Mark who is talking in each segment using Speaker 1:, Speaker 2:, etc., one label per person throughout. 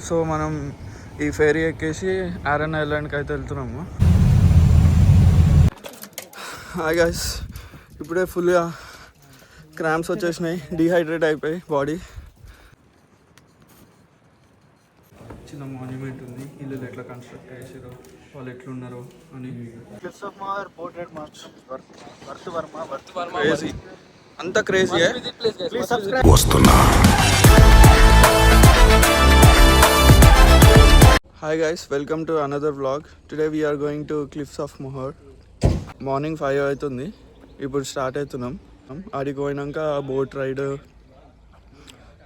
Speaker 1: So మనం ఈ fairy ఎక్కేసి ఆరన్ ఐలాండ్కి అయితే వెళ్తున్నాము. హాయ్ గైస్, ఇప్పుడే ఫుల్గా క్రాంప్స్ వచ్చేసినాయి, డీహైడ్రేట్ అయిపోయి బాడీ. చిన్న మాన్యుమెంట్ ఉంది, ఇల్లు ఎట్లా కన్స్ట్రక్ట్ చేసారో వాళ్ళు ఎట్లున్నారో అని. క్రేజీ, అంత క్రేజీ వస్తున్నా. Hi guys, welcome to another vlog. Today we're going to cliffs of Moher. Morning 5 అవుతుంది, ఇప్పుడు స్టార్ట్ అవుతున్నాం. ఆడికి పోయినాక boat ride,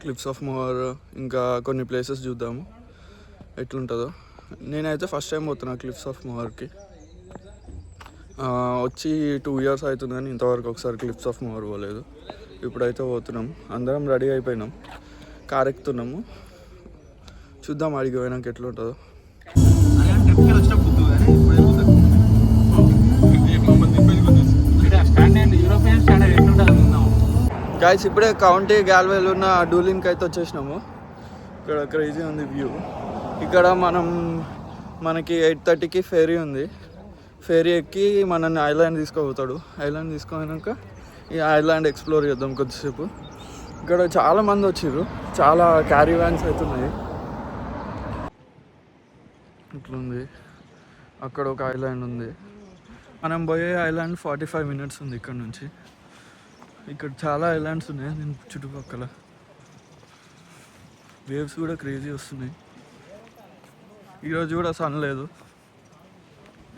Speaker 1: cliffs of Moher, ఇంకా కొన్ని ప్లేసెస్ చూద్దాము ఎట్లుంటుందో. నేనైతే ఫస్ట్ టైం పోతున్నా క్లిఫ్స్ ఆఫ్ మొహర్కి. వచ్చి 2 years అవుతుంది కానీ ఇంతవరకు ఒకసారి క్లిఫ్స్ ఆఫ్ మొహర్ పోలేదు. ఇప్పుడైతే పోతున్నాం, అందరం రెడీ అయిపోయినాం, కార్ ఎక్కుతున్నాము. చూద్దాం ఆడికి పోయినాక ఎట్లుంటుందో. గైస్, ఇప్పుడే కౌంటీ గ్యాల్వేలో ఉన్న డూలిన్కి అయితే వచ్చేసినాము. ఇక్కడ క్రేజీ ఉంది వ్యూ. ఇక్కడ మనకి 8:30కి ఫెరీ ఉంది. ఫెరీ ఎక్కి మనల్ని ఐలాండ్ తీసుకుపోతాడు. ఐలాండ్ తీసుకుపోయాక ఈ ఐలాండ్ ఎక్స్ప్లోర్ చేద్దాం కొద్దిసేపు. ఇక్కడ చాలామంది వచ్చారు, చాలా క్యారీ వ్యాన్స్ అవుతున్నాయి. ఇట్లుంది, అక్కడ ఒక ఐలాండ్ ఉంది. మనం పోయే ఐలాండ్ 45 minutes ఉంది ఇక్కడ నుంచి. ఇక్కడ చాలా ఐలాండ్స్ ఉన్నాయి దీని చుట్టుపక్కల. వేవ్స్ కూడా క్రేజీ వస్తున్నాయి. ఈరోజు కూడా సన్ లేదు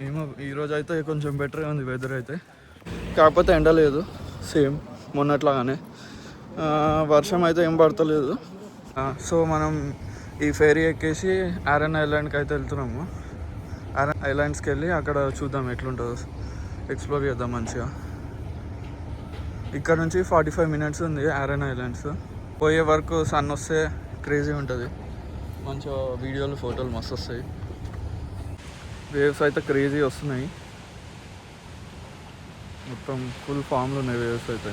Speaker 1: ఏమో. ఈరోజు అయితే కొంచెం బెటర్గా ఉంది వెదర్ అయితే, కాకపోతే ఎండ లేదు, సేమ్ మొన్నట్లాగానే. వర్షం అయితే ఏం పడతలేదు. సో మనం ఈ ఫెరీ ఎక్కేసి ఆరన్ ఐలాండ్కి అయితే వెళ్తున్నాము. ఆరన్ ఐలాండ్స్కి వెళ్ళి అక్కడ చూద్దాం ఎట్లుంటుందో, ఎక్స్ప్లోర్ చేద్దాం మంచిగా. ఇక్కడ నుంచి 45 minutes ఉంది ఆరన్ ఐలాండ్స్. పోయే వరకు సన్ వస్తే క్రేజీ ఉంటుంది, మంచిగా వీడియోలు ఫోటోలు మస్తు వస్తాయి. వేవ్స్ అయితే క్రేజీ వస్తున్నాయి, మొత్తం ఫుల్ ఫామ్లో ఉన్నాయి వేవ్స్ అయితే.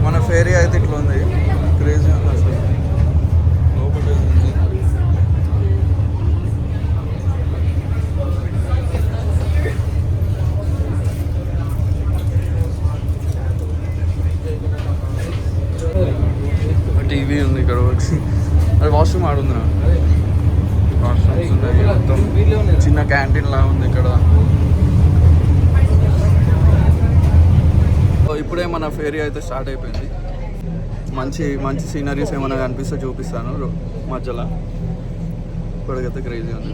Speaker 1: మన ఫేరీ అయితే ఇట్లా ఉంది, క్రేజీ ఉంది అసలు. లోపల టీవీ ఉంది ఇక్కడ, అది వాష్రూమ్ ఆడుంది. వాష్రూమ్స్ ఉన్నాయి, మొత్తం చిన్న క్యాంటీన్ లా ఉంది ఇక్కడ. ఇప్పుడే మన ఫేరీ అయితే స్టార్ట్ అయిపోయింది. మంచి మంచి సీనరీస్ ఏమైనా కనిపిస్తే చూపిస్తాను మధ్యలో. ఇప్పటికైతే క్రేజీ ఉంది.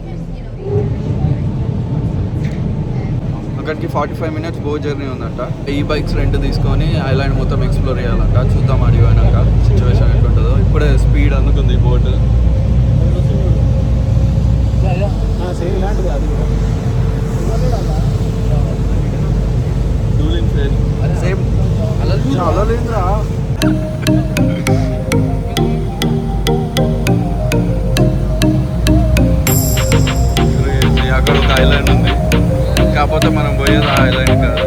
Speaker 1: అక్కడికి 45 minutes బోట్ జర్నీ ఉందంట. ఈ బైక్స్ రెంట్ తీసుకొని ఐలాండ్ మొత్తం ఎక్స్ప్లోర్ చేయాలంట. చూద్దాం అడిగిపోయినాక సిచ్యువేషన్ ఎట్లుంటుందో. ఇప్పుడే స్పీడ్ అందుకుంది ఈ బోట్. సేమ్ చాలా లేదురా. అక్కడ ఒక ఐలాండ్ ఉంది, కాకపోతే మనం పోయేది ఆ ఐలాండ్ కాదు.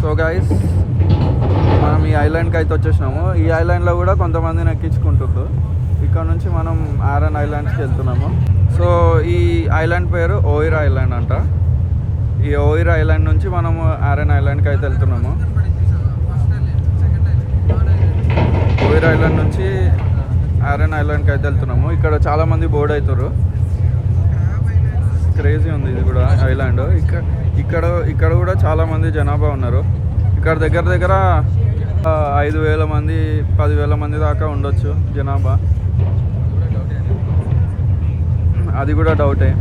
Speaker 1: సో గైస్, మనం ఈ ఐలాండ్కి అయితే వచ్చేసినాము. ఈ ఐలాండ్లో కూడా కొంతమందిని ఎక్కించుకుంటుండ్రు. ఇక్కడ నుంచి మనం ఆరన్ ఐలాండ్స్కి వెళ్తున్నాము. సో ఈ ఐలాండ్ పేరు ఓయిర్ ఐలాండ్ అంట. ఈ ఓయిర్ ఐలాండ్ నుంచి మనము ఆరెన్ ఐలాండ్కి అయితే వెళ్తున్నాము. ఓయిర్ ఐలాండ్ నుంచి ఆరెన్ ఐలాండ్కి అయితే వెళ్తున్నాము. ఇక్కడ చాలామంది బోర్డ్ అవుతారు. క్రేజీ ఉంది ఇది కూడా ఐలాండ్. ఇక్కడ కూడా చాలామంది జనాభా ఉన్నారు. ఇక్కడ దగ్గర 5,000 మంది 10,000 మంది దాకా ఉండొచ్చు జనాభా. అది కూడా డౌటే.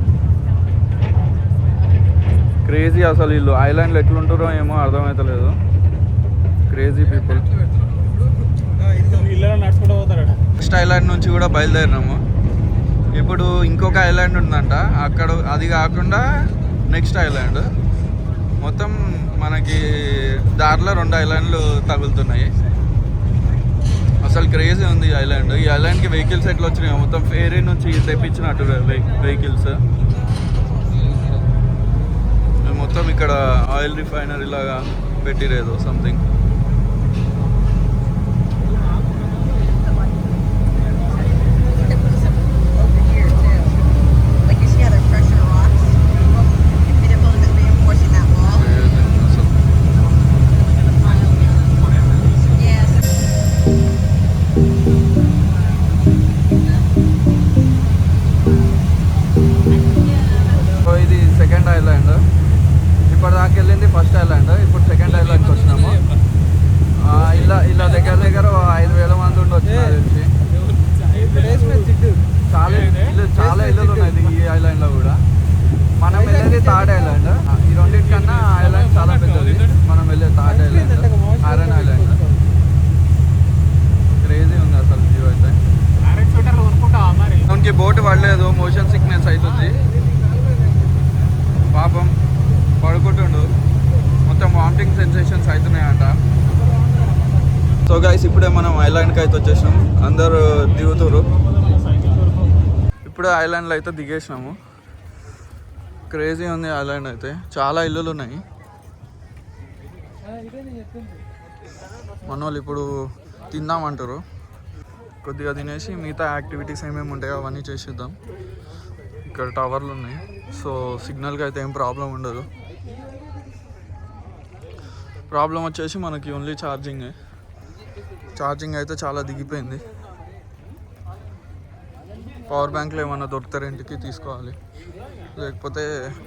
Speaker 1: క్రేజీ అసలు వీళ్ళు ఐలాండ్లో ఎట్లుంటారో ఏమో అర్థమవుతలేదు. Crazy people. ఫస్ట్ ఐలాండ్ నుంచి కూడా బయలుదేరినాము. ఇప్పుడు ఇంకొక ఐలాండ్ ఉందంట అక్కడ. అది కాకుండా నెక్స్ట్ ఐలాండ్. మొత్తం మనకి దారిలో 2 ఐలాండ్లు తగులుతున్నాయి. అసలు క్రేజీ ఉంది ఈ ఐలాండ్. ఈ ఐలాండ్కి వెహికల్స్ ఎట్లా వచ్చినాయి, మొత్తం ఫేరీ నుంచి తెప్పించినట్టు వెహికల్స్. మొత్తం ఇక్కడ ఆయిల్ రిఫైనరీ లాగా పెట్టిరేదో సంథింగ్. ఇది సెకండ్ ఐలాండ్. ఇప్పటిదాకా వెళ్ళింది ఫస్ట్ ఐలాండ్. ఇప్పుడు సెకండ్ ఐలాండ్కి వచ్చినాము. ఇలా దగ్గర 5,000 మంది ఉండొచ్చు తెలిసి. చాలా ఇల్లులు ఉన్నాయి ఈ ఐలాండ్లో కూడా. మనం వెళ్ళేది థర్డ్ ఐలాండ్. ఈ రెండింటికన్నా ఐలాండ్ చాలా పెద్దది. మనం వెళ్ళే థర్డ్ ఐలాండ్ ఆరెన్ ఐలాండ్. క్రేజీ ఉంది అసలు వ్యూ అయితే. మనకి బోట్ పడలేదు, మోషన్ సిక్నెస్ అవుతుంది పాపం. పడుకుంటుండు. మొత్తం వామిటింగ్ సెన్సేషన్స్ అవుతున్నాయంట. సో గైస్ ఇప్పుడే మనం ఐలాండ్కి అయితే వచ్చేసినాం. అందరూ దిగుతారు. ఇప్పుడే ఐలాండ్లో అయితే దిగేసినాము. క్రేజీ ఉంది ఐలాండ్ అయితే. చాలా ఇల్లులు ఉన్నాయి. మన వాళ్ళు ఇప్పుడు తిందామంటారు. కొద్దిగా తినేసి మిగతా యాక్టివిటీస్ ఏమేమి ఉంటాయో అవన్నీ చేసిద్దాం. ఇక్కడ టవర్లు ఉన్నాయి, సో సిగ్నల్కి అయితే ఏం ప్రాబ్లం ఉండదు. ప్రాబ్లం వచ్చేసి మనకి ఓన్లీ ఛార్జింగ్ అయితే చాలా దిగిపోయింది. పవర్ బ్యాంక్లో ఏమన్నా దొరికితే రెంట్కి తీసుకోవాలి, లేకపోతే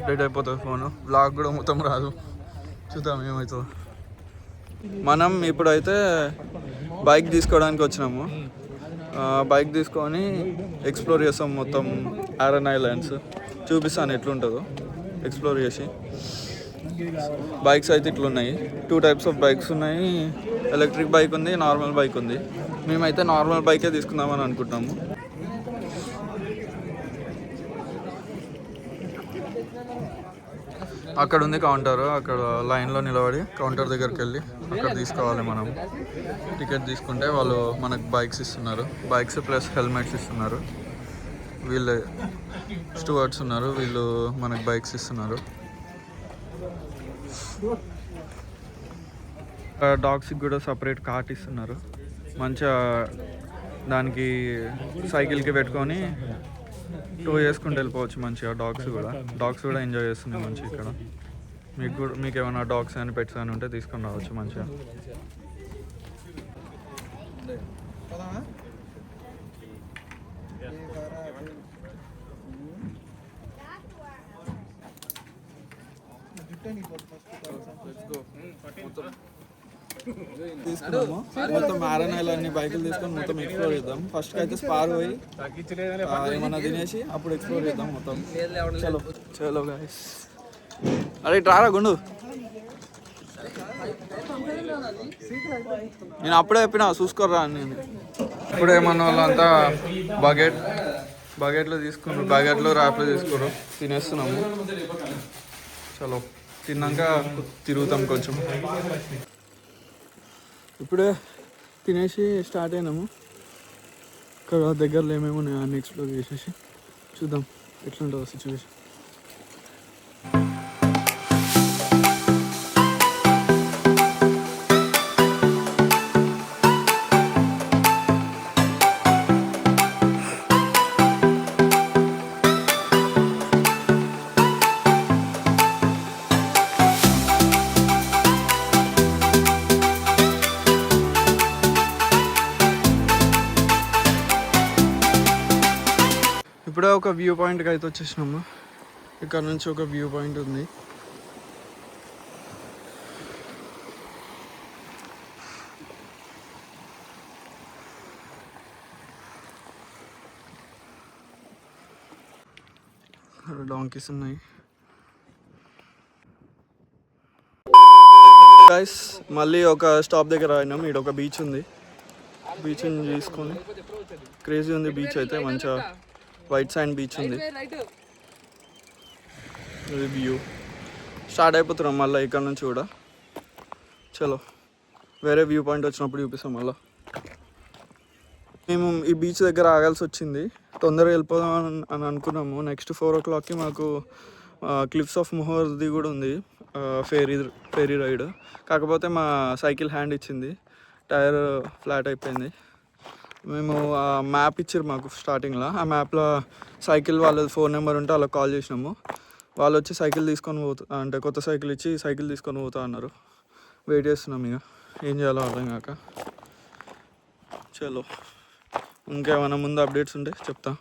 Speaker 1: డెడ్ అయిపోతుంది ఫోను. బ్లాగ్ కూడా మొత్తం రాదు. చూద్దాం ఏమవుతుందో. మనం ఇప్పుడైతే బైక్ తీసుకోవడానికి వచ్చినాము. బైక్ తీసుకొని ఎక్స్ప్లోర్ చేస్తాం మొత్తం ఆరెన్ ఐలాండ్స్. చూపిస్తాను ఎట్లుంటుందో ఎక్స్ప్లోర్ చేసి. బైక్స్ అయితే ఇట్లున్నాయి. 2 టైప్స్ ఆఫ్ బైక్స్ ఉన్నాయి. ఎలక్ట్రిక్ బైక్ ఉంది, నార్మల్ బైక్ ఉంది. మేమైతే నార్మల్ బైకే తీసుకుందామని అనుకుంటాము. అక్కడ ఉంది కౌంటర్. అక్కడ లైన్లో నిలబడి కౌంటర్ దగ్గరికి వెళ్ళి అక్కడ తీసుకోవాలి. మనం టికెట్ తీసుకుంటే వాళ్ళు మనకు బైక్స్ ఇస్తున్నారు. బైక్స్ ప్లస్ హెల్మెట్స్ ఇస్తున్నారు. వీళ్ళు స్టూవర్డ్స్ ఉన్నారు, వీళ్ళు మనకు బైక్స్ ఇస్తున్నారు. డాగ్స్కి కూడా సపరేట్ కార్ట్ ఇస్తున్నారు. మంచిగా దానికి సైకిల్కి పెట్టుకొని టో చేసుకుంటూ వెళ్ళిపోవచ్చు మంచిగా. డాగ్స్ కూడా ఎంజాయ్ చేస్తున్నాయి మంచిగా. ఇక్కడ మీకు ఏమైనా డాగ్స్ కానీ పెట్స్ కానీ ఉంటే తీసుకొని రావచ్చు మంచిగా. తీసుకున్నాము మొత్తం ఆరెన్ ఐలాండ్ బైకులు తీసుకొని మొత్తం ఎక్స్ప్లోర్ చేద్దాం. ఫస్ట్ అయితే స్పార్ పోయి ఏమన్నా తినేసి అప్పుడు ఎక్స్ప్లోర్ చేద్దాం మొత్తం. చలో గైస్. అరే ట్రారా గుండు, నేను అప్పుడే చెప్పినా చూసుకోరా అని. నేను ఇప్పుడే మన వాళ్ళంతా బకెట్లు తీసుకున్నారు. బకెట్లు ర్యాప్లు తీసుకున్నారు. తినేస్తున్నాము. చలో తిన్నాక తిరుగుతాం కొంచెం. ఇప్పుడే తినేసి స్టార్ట్ అయినాము. ఇక్కడ దగ్గరలో ఏమేమి ఉన్నాయో అన్ని ఎక్స్ప్లోర్ చేసేసి చూద్దాం ఎట్లుంటుందో సిచ్యువేషన్. ఒక వ్యూ పాయింట్కి అయితే వచ్చేసినాము. ఇక్కడ నుంచి ఒక వ్యూ పాయింట్ ఉంది. డాంకీస్ ఉన్నాయి. గైస్ మళ్ళీ ఒక స్టాప్ దగ్గర అయినాం. ఇక్కడ ఒక బీచ్ ఉంది. బీచ్ తీసుకొని క్రేజీ ఉంది బీచ్ అయితే. మంచిగా వైట్ శాండ్ బీచ్ ఉంది. ఇది వ్యూ. స్టార్ట్ అయిపోతున్నాం మళ్ళీ ఇక్కడ నుంచి కూడా. చలో వేరే వ్యూ పాయింట్ వచ్చినప్పుడు చూపిస్తాం మళ్ళీ. మేము ఈ బీచ్ దగ్గర ఆగాల్సి వచ్చింది. తొందరగా వెళ్ళిపోదాం అని అనుకున్నాము. నెక్స్ట్ 4 o'clockకి మాకు క్లిఫ్స్ ఆఫ్ మొహర్ది కూడా ఉంది, ఫేరీ రైడ్. కాకపోతే మా సైకిల్ హ్యాండ్ ఇచ్చింది, టైర్ ఫ్లాట్ అయిపోయింది. మేము ఆ మ్యాప్ ఇచ్చారు మాకు స్టార్టింగ్లో. ఆ మ్యాప్లో సైకిల్ వాళ్ళది ఫోన్ నెంబర్ ఉంటే వాళ్ళకి కాల్ చేసినాము. వాళ్ళు వచ్చి సైకిల్ తీసుకొని అంటే కొత్త సైకిల్ ఇచ్చి సైకిల్ తీసుకొని పోతా అన్నారు. వెయిట్ చేస్తున్నాం, ఇక ఏం చేయాలో అర్థం కాక. చలో ఇంకేమైనా ముందు అప్డేట్స్ ఉంటే చెప్తా.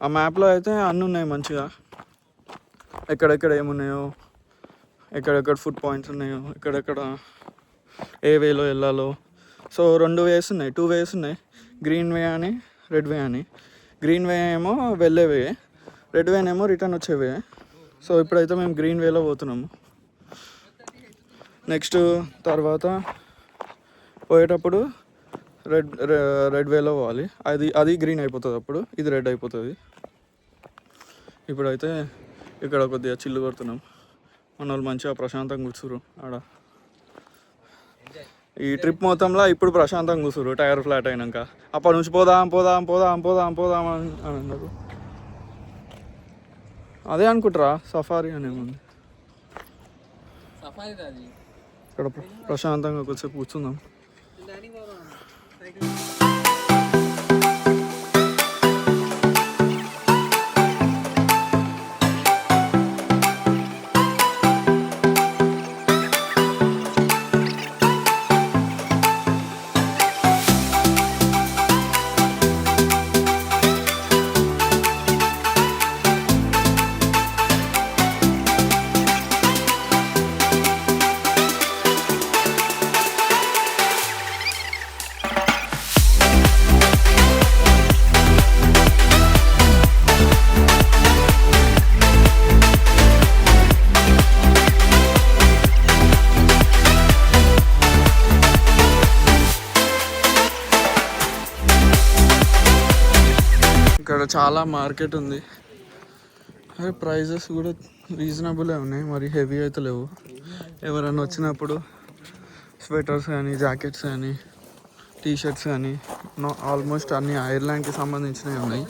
Speaker 1: ఆ మ్యాప్లో అయితే అన్నీ ఉన్నాయి మంచిగా, ఎక్కడెక్కడ ఏమున్నాయో, ఎక్కడెక్కడ ఫుడ్ పాయింట్స్ ఉన్నాయో, ఎక్కడెక్కడ ఏ వేలో వెళ్ళాలో. సో 2 వేస్ ఉన్నాయి, 2 వేస్ ఉన్నాయి, గ్రీన్ వే అని రెడ్ వే అని. గ్రీన్ వే ఏమో వెళ్ళే వే, రెడ్ వేనేమో రిటర్న్ వచ్చే వే. సో ఇప్పుడైతే మేము గ్రీన్ వేలో పోతున్నాము. నెక్స్ట్ తర్వాత పోయేటప్పుడు రెడ్ వేలో పోవాలి. అది గ్రీన్ అయిపోతుంది, అప్పుడు ఇది రెడ్ అయిపోతుంది. ఇప్పుడైతే ఇక్కడ కొద్దిగా చిల్లు కొడుతున్నాం. మన వాళ్ళు మంచిగా ప్రశాంతంగా కూర్చురు ఆడ. ఈ ట్రిప్ మొత్తంలో ఇప్పుడు ప్రశాంతంగా కూర్చురు, టైర్ ఫ్లాట్ అయినాక. అప్పటి నుంచి పోదాం పోదాం పోదాం పోదాం పోదాం అని అన్నారు. అదే అనుకుంటారా సఫారీ అనేముంది. ఇక్కడ ప్రశాంతంగా కొద్దిసేపు కూర్చుందాం. ఇక్కడ చాలా మార్కెట్ ఉంది. అదే ప్రైజెస్ కూడా రీజనబులే ఉన్నాయి, మరి హెవీ అయితే లేవు. ఎవరైనా వచ్చినప్పుడు స్వెటర్స్ కానీ, జాకెట్స్ కానీ, టీషర్ట్స్ కానీ ఆల్మోస్ట్ అన్ని ఐర్లాండ్కి సంబంధించినవి ఉన్నాయి.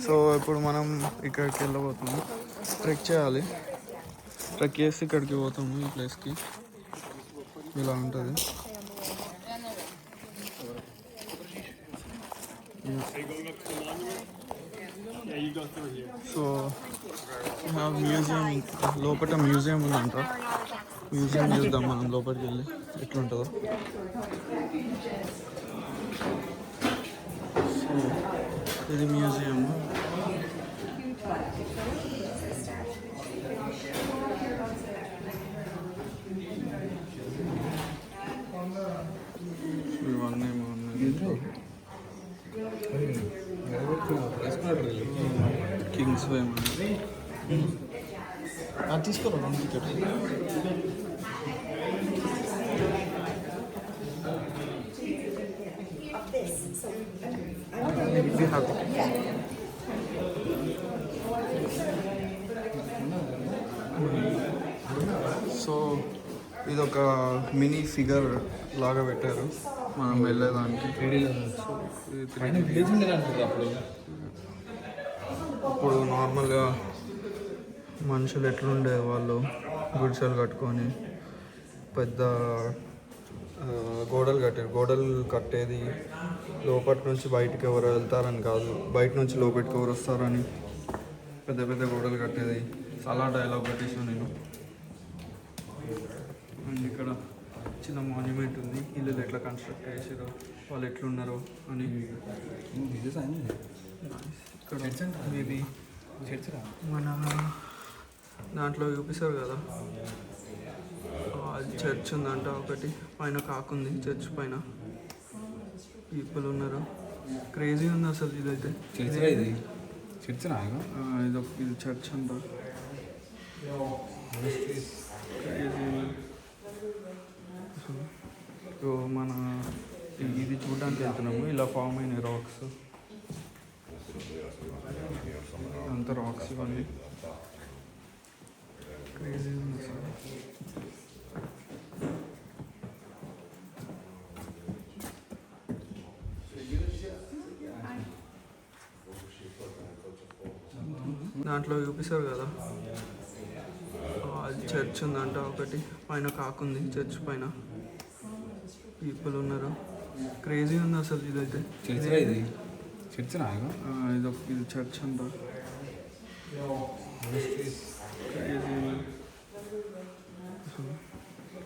Speaker 1: సో ఇప్పుడు మనం ఇక్కడికి వెళ్ళబోతున్నాం. ట్రెక్ చేయాలి. ట్రెక్ చేసి ఇక్కడికి పోతాము, ఈ ప్లేస్కి. ఇలా ఉంటుంది. సో మ్యూజియం, లోపల మ్యూజియం ఉందంట. మ్యూజియం చూద్దాం మనం లోపలికి వెళ్ళి ఎట్లుంటుందో. సో ఇది మ్యూజియం. ఇవన్నీ కింగ్స్ వే తీసుకోరా టికెట్. సో ఇదొక మినీ ఫిగర్ లాగా పెట్టారు మనం వెళ్ళేదానికి. ఇప్పుడు నార్మల్గా మనుషులు ఎట్లుండే వాళ్ళు గుడిసెలు కట్టుకొని పెద్ద గోడలు కట్టేది లోపటి నుంచి బయటికి ఎవరు వెళ్తారని కాదు, బయట నుంచి లోపలికి ఎవరు వస్తారని పెద్ద పెద్ద గోడలు కట్టేది. చాలా డైలాగ్ పెట్టేసాను నేను. అండ్ ఇక్కడ చిన్న మాన్యుమెంట్ ఉంది, ఇల్లు ఎట్లా కన్స్ట్రక్ట్ చేసారో వాళ్ళు ఎట్లున్నారో అని. ఇక్కడ మేబీ మన దాంట్లో చూపిస్తారు కదా, అది చర్చ్ ఉందంట ఒకటి, పైన కాకుంది చర్చ్ పైన, పీపుల్ ఉన్నారు. క్రేజీ ఉంది అసలు ఇదైతే. ఇది చర్చ్ అంట. సో మన ఇది చూడడానికి వెళ్తున్నాము. ఇలా ఫామ్ అయిన రాక్స్, అంత రాక్స్ ఇవన్నీ క్రేజీ ఉంది అసలు. దాంట్లో చూపిస్తారు కదా, అది చర్చ్ ఉందంట ఒకటి, పైన కాకుంది చర్చ్ పైన, పీపుల్ ఉన్నారు. క్రేజీ ఉంది అసలు ఇదైతే. ఇది చర్చ్ అంట.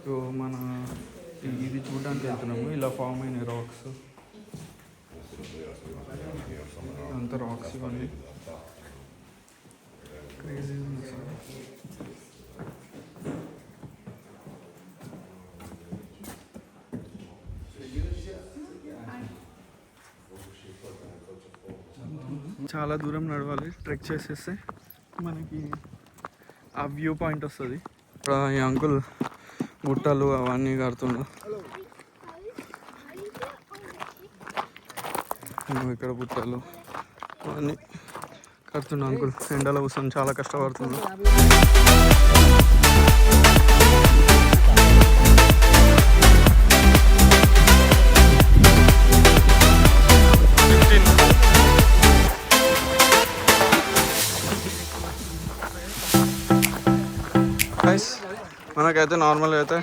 Speaker 1: సో మన ఇది చూడడానికి వెళ్తున్నాము. ఇలా ఫామ్ అయిన రాక్స్, అంత రాక్స్ ఇవన్నీ క్రేజీ ఉంది అసలు. చాలా దూరం నడవాలి, ట్రెక్ చేసేస్తే మనకి ఆ వ్యూ పాయింట్ వస్తుంది. ఇక్కడ ఈ అంకుల్ బుట్టలు అవన్నీ కడుతుండ్రు. ఇక్కడ బుట్టలు అవన్నీ కడుతుండ్రు అంకుల్. ఎండలో కూర్చొని చాలా కష్టపడుతుండ్రు. మనకైతే నార్మల్గా అయితే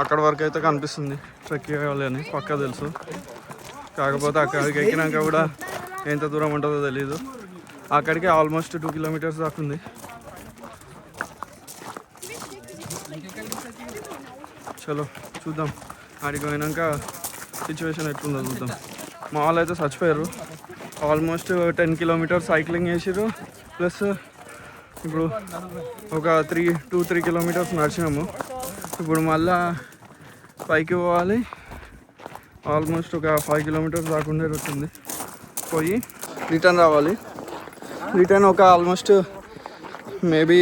Speaker 1: అక్కడ వరకు అయితే కనిపిస్తుంది ట్రెక్ చేయాలి అని పక్కా తెలుసు. కాకపోతే అక్కడికి ఎక్కినాక కూడా ఎంత దూరం ఉంటుందో తెలీదు. అక్కడికి ఆల్మోస్ట్ 2 కిలోమీటర్స్ దాకా ఉంది. చలో చూద్దాం, ఆడికి పోయినాక సిచ్యువేషన్ ఎట్లుందో చూద్దాం. మా వాళ్ళు అయితే చచ్చిపోయారు. ఆల్మోస్ట్ 10 కిలోమీటర్స్ సైక్లింగ్ చేసిర్రు, ప్లస్ ఇప్పుడు ఒక 2-3 కిలోమీటర్స్ నడిచినాము. ఇప్పుడు మళ్ళా పైకి పోవాలి. ఆల్మోస్ట్ ఒక 5 కిలోమీటర్స్ దాకా ఉండేటట్టుంది. పోయి రిటర్న్ రావాలి. రిటర్న్ ఒక ఆల్మోస్ట్ మేబీ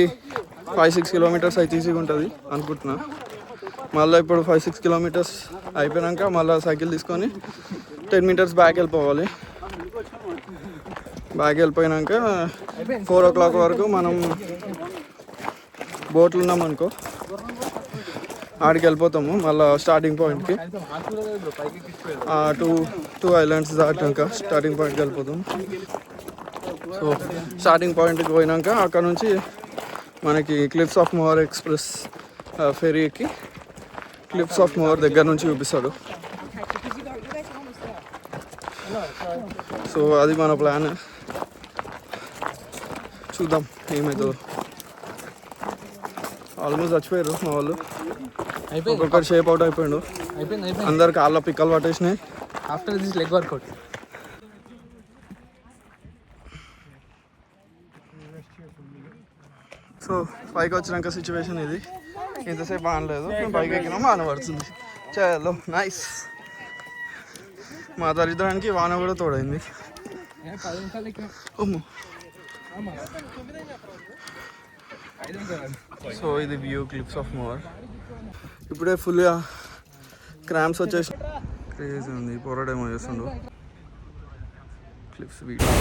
Speaker 1: 5-6 కిలోమీటర్స్ అయితే ఈజీగా ఉంటుంది అనుకుంటున్నా. మళ్ళీ ఇప్పుడు 5-6 కిలోమీటర్స్ అయిపోయాక మళ్ళీ సైకిల్ తీసుకొని 10 మీటర్స్ బ్యాక్ వెళ్ళిపోవాలి. బ్యాక్ వెళ్ళిపోయినాక 4 o'clock వరకు మనం బోట్లు ఉన్నాం అనుకో, ఆడికి వెళ్ళిపోతాము మళ్ళీ స్టార్టింగ్ పాయింట్కి. 2 ఐలాండ్స్ దాటాక స్టార్టింగ్ పాయింట్కి వెళ్ళిపోతాం. సో స్టార్టింగ్ పాయింట్కి పోయినాక అక్కడ నుంచి మనకి cliffs of Mohar express fairy ఎక్కి క్లిఫ్స్ ఆఫ్ మోహర్ దగ్గర నుంచి చూపిస్తాడు. సో అది మన ప్లాన్. చూద్దాం ఏమవుతుందో. ఆల్మోస్ట్ చచ్చిపోయారు మా వాళ్ళు. ఒక్కొక్కరు షేప్ అవుట్ అయిపోయాడు. అందరు కాళ్ళ పిక్కలు పట్టేసినాయి.
Speaker 2: After this leg workout.
Speaker 1: So పైకి వచ్చినాక సిచ్యువేషన్ ఇది. ఇంతసేపు ఆనలేదు, పైకి ఎక్కినా వాన పడుతుంది. చలో నైస్. మా దరిద్రానికి వాన కూడా తోడైంది. సో ఇది వ్యూ క్లిప్స్ ఆఫ్ మోర్. ఇప్పుడే ఫుల్గా క్రాంప్స్ వచ్చేసి క్రేజీ ఉంది. పొరడేమో చేస్తుండ్రు క్లిప్స్ వీడియో.